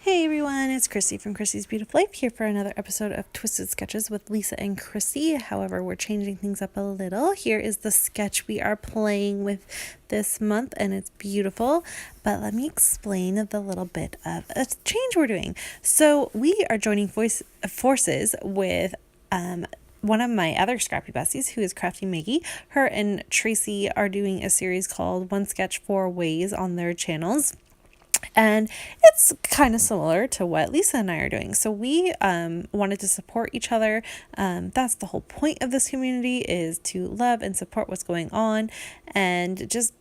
Hey everyone, it's Chrissy from Chrissy's Beautiful Life here for another episode of Twisted Sketches with Lisa and Chrissy. However, we're changing things up a little. Here is the sketch we are playing with this month and it's beautiful. But let me explain the little bit of a change we're doing. So we are joining forces with one of my other scrappy besties, who is Crafty Meggy. Her and Traci are doing a series called One Sketch 4 Ways on their channels. And it's kind of similar to what Lisa and I are doing. So we wanted to support each other. That's the whole point of this community, is to love and support what's going on and just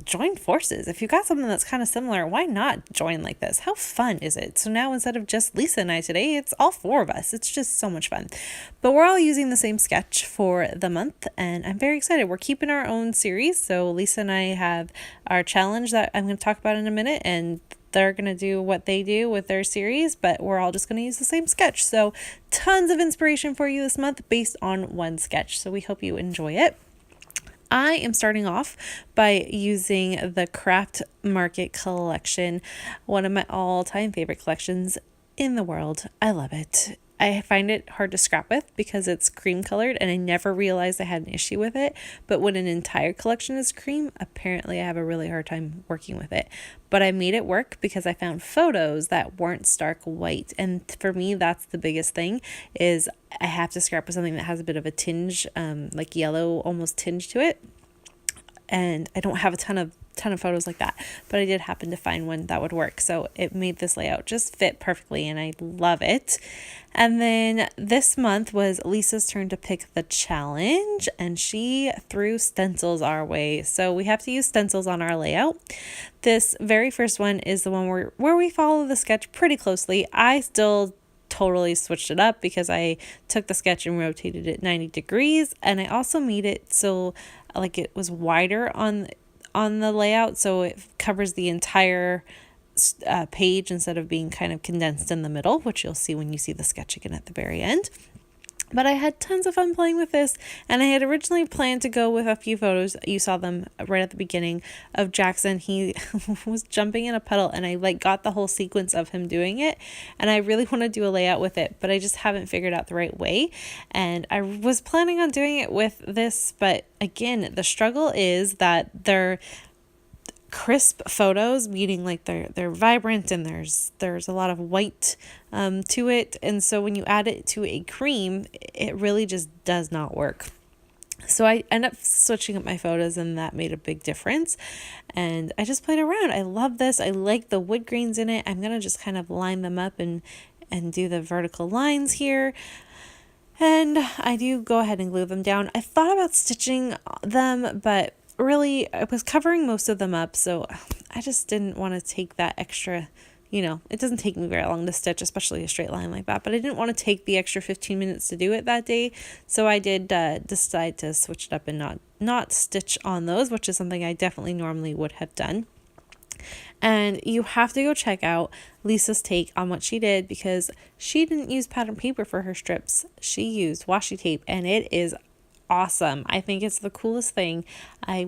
join forces. If you've got something that's kind of similar, why not join like this? How fun is it? So now instead of just Lisa and I today, it's all four of us. It's just so much fun. But we're all using the same sketch for the month and I'm very excited. We're keeping our own series. So Lisa and I have our challenge that I'm going to talk about in a minute, and they're going to do what they do with their series, but we're all just going to use the same sketch. So tons of inspiration for you this month based on one sketch. So we hope you enjoy it. I am starting off by using the Craft Market collection, one of my all-time favorite collections in the world. I love it. I find it hard to scrap with because it's cream colored and I never realized I had an issue with it. But when an entire collection is cream, apparently I have a really hard time working with it. But I made it work because I found photos that weren't stark white. And for me, that's the biggest thing, is I have to scrap with something that has a bit of a tinge, like yellow almost tinge to it. And I don't have a ton of photos like that, but I did happen to find one that would work. So it made this layout just fit perfectly and I love it. And then this month was Lisa's turn to pick the challenge and she threw stencils our way. So we have to use stencils on our layout. This very first one is the one where we follow the sketch pretty closely. I still totally switched it up because I took the sketch and rotated it 90 degrees, and I also made it so like it was wider on the layout, so it covers the entire page instead of being kind of condensed in the middle, which you'll see when you see the sketch again at the very end. But I had tons of fun playing with this, and I had originally planned to go with a few photos. You saw them right at the beginning of Jackson. He was jumping in a puddle, and I got the whole sequence of him doing it, and I really want to do a layout with it, but I just haven't figured out the right way. And I was planning on doing it with this, but again, the struggle is that they're crisp photos, meaning like they're vibrant and there's a lot of white to it, and so when you add it to a cream, it really just does not work. So I end up switching up my photos, and that made a big difference. And I just played around. I love this. I like the wood grains in it. I'm gonna just kind of line them up and do the vertical lines here. And I do go ahead and glue them down. I thought about stitching them, but really I was covering most of them up, so I just didn't want to take that extra, it doesn't take me very long to stitch, especially a straight line like that, but I didn't want to take the extra 15 minutes to do it that day, so I did decide to switch it up and not stitch on those, which is something I definitely normally would have done. And you have to go check out Lisa's take on what she did, because she didn't use pattern paper for her strips. She used washi tape, and it is awesome. I think it's the coolest thing. I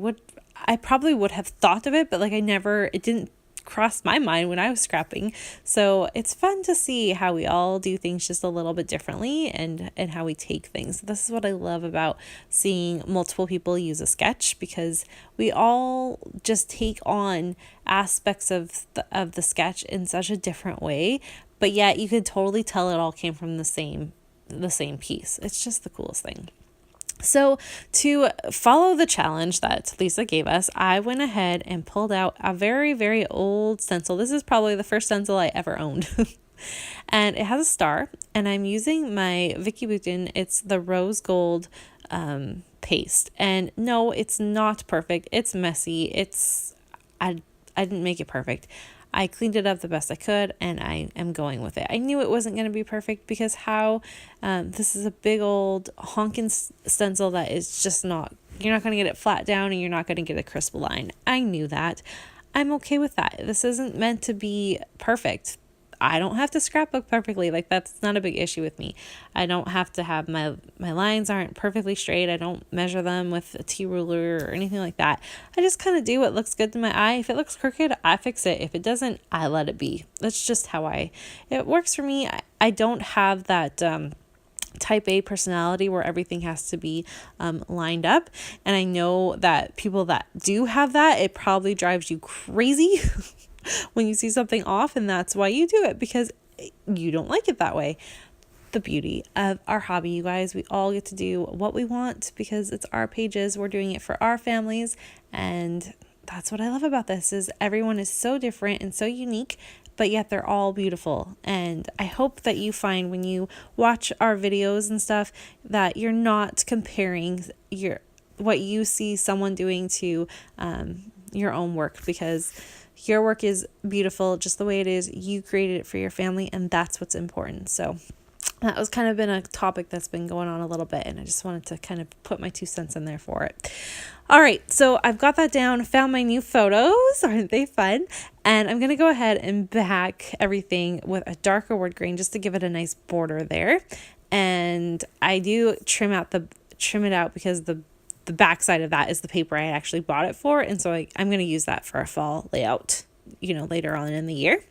probably would have thought of it, but it didn't cross my mind when I was scrapping. So it's fun to see how we all do things just a little bit differently and how we take things. This is what I love about seeing multiple people use a sketch, because we all just take on aspects of the sketch in such a different way, but yet you could totally tell it all came from the same piece. It's just the coolest thing. So to follow the challenge that Lisa gave us, I went ahead and pulled out a very, very old stencil. This is probably the first stencil I ever owned. And it has a star, and I'm using my Vicky Boutin. It's the rose gold paste. And no, it's not perfect. It's messy. I didn't make it perfect. I cleaned it up the best I could, and I am going with it. I knew it wasn't going to be perfect because this is a big old honking stencil that is just you're not going to get it flat down, and you're not going to get a crisp line. I knew that. I'm okay with that. This isn't meant to be perfect. I don't have to scrapbook perfectly. Like, that's not a big issue with me. I don't have to have my lines aren't perfectly straight. I don't measure them with a T ruler or anything like that. I just kind of do what looks good to my eye. If it looks crooked, I fix it. If it doesn't, I let it be. That's just how it works for me. I don't have that type A personality where everything has to be lined up. And I know that people that do have that, it probably drives you crazy when you see something off, and that's why you do it, because you don't like it that way. The beauty of our hobby, you guys, we all get to do what we want because it's our pages. We're doing it for our families, and that's what I love about this is everyone is so different and so unique, but yet they're all beautiful. And I hope that you find when you watch our videos and stuff that you're not comparing what you see someone doing to your own work, because your work is beautiful just the way it is. You created it for your family, and that's what's important. So that was kind of been a topic that's been going on a little bit, and I just wanted to kind of put my 2 cents in there for it. All right, so I've got that down, found my new photos. Aren't they fun? And I'm going to go ahead and back everything with a darker wood grain just to give it a nice border there. And I do trim it out because the back side of that is the paper I actually bought it for. And so I'm going to use that for a fall layout, later on in the year.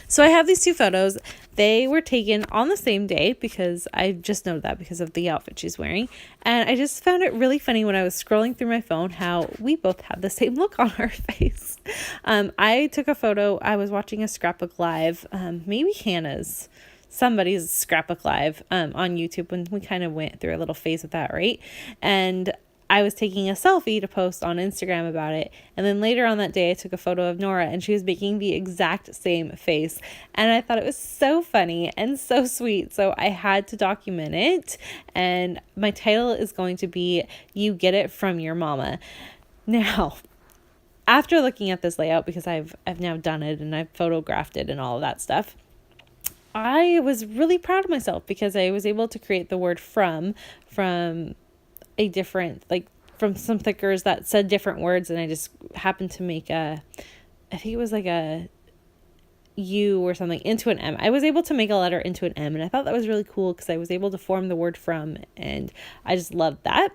So I have these 2 photos. They were taken on the same day because I just know that because of the outfit she's wearing. And I just found it really funny when I was scrolling through my phone how we both have the same look on our face. I took a photo. I was watching a scrapbook live, maybe somebody's scrapbook live on YouTube when we kind of went through a little phase with that, right? And I was taking a selfie to post on Instagram about it. And then later on that day, I took a photo of Nora and she was making the exact same face. And I thought it was so funny and so sweet. So I had to document it. And my title is going to be, You Get It From Your Mama. Now, after looking at this layout, because I've now done it and I've photographed it and all of that stuff, I was really proud of myself because I was able to create the word from a different, from some thickers that said different words, and I just happened to make I think it was like a U or something into an M. I was able to make a letter into an M, and I thought that was really cool because I was able to form the word from, and I just loved that.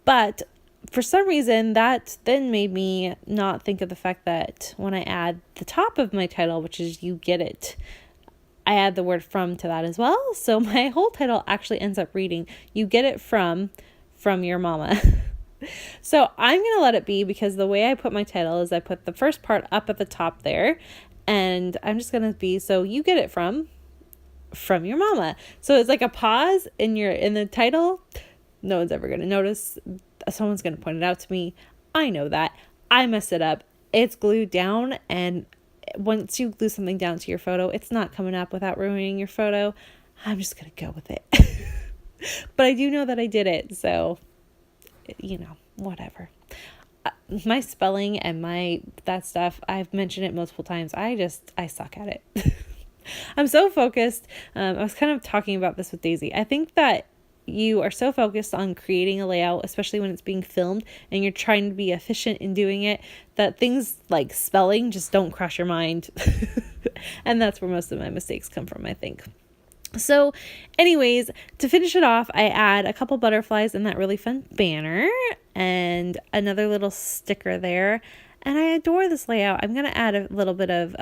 But for some reason, that then made me not think of the fact that when I add the top of my title, which is You Get It, I add the word from to that as well. So my whole title actually ends up reading, You Get It From Your Mama. So I'm going to let it be because the way I put my title is I put the first part up at the top there, and I'm just going to be, so you get it from your mama. So it's like a pause in the title. No one's ever going to notice. Someone's going to point it out to me. I know that. I messed it up. It's glued down, and once you glue something down to your photo, it's not coming up without ruining your photo. I'm just going to go with it. But I do know that I did it, so, whatever. My spelling and that stuff, I've mentioned it multiple times. I suck at it. I'm so focused. I was kind of talking about this with Daisy. I think that you are so focused on creating a layout, especially when it's being filmed and you're trying to be efficient in doing it, that things like spelling just don't cross your mind. And that's where most of my mistakes come from, I think. So anyways, to finish it off, I add a couple butterflies in that really fun banner and another little sticker there. And I adore this layout. I'm going to add a little bit of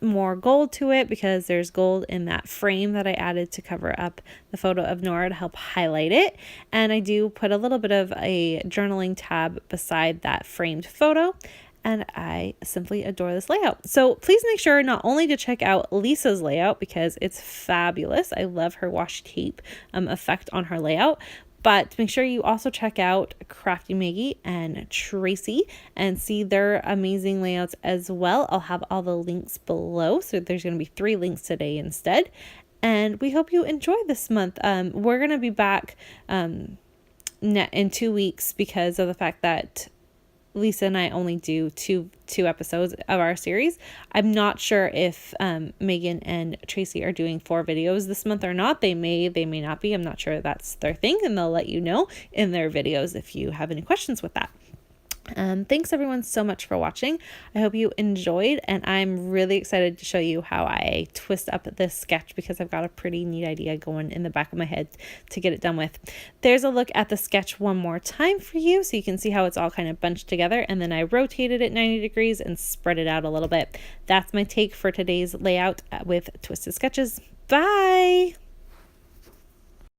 more gold to it because there's gold in that frame that I added to cover up the photo of Nora to help highlight it. And I do put a little bit of a journaling tab beside that framed photo. And I simply adore this layout. So please make sure not only to check out Lisa's layout because it's fabulous. I love her washi tape effect on her layout. But make sure you also check out Crafty, Meggy, and Traci and see their amazing layouts as well. I'll have all the links below. So there's going to be 3 links today instead. And we hope you enjoy this month. We're going to be back in 2 weeks because of the fact that Lisa and I only do two episodes of our series. I'm not sure if Megan and Traci are doing 4 videos this month or not. They may not be. I'm not sure that's their thing, and they'll let you know in their videos if you have any questions with that. Thanks everyone so much for watching. I hope you enjoyed, and I'm really excited to show you how I twist up this sketch because I've got a pretty neat idea going in the back of my head to get it done with. There's a look at the sketch one more time for you so you can see how it's all kind of bunched together, and then I rotated it 90 degrees and spread it out a little bit. That's my take for today's layout with Twisted Sketches. Bye!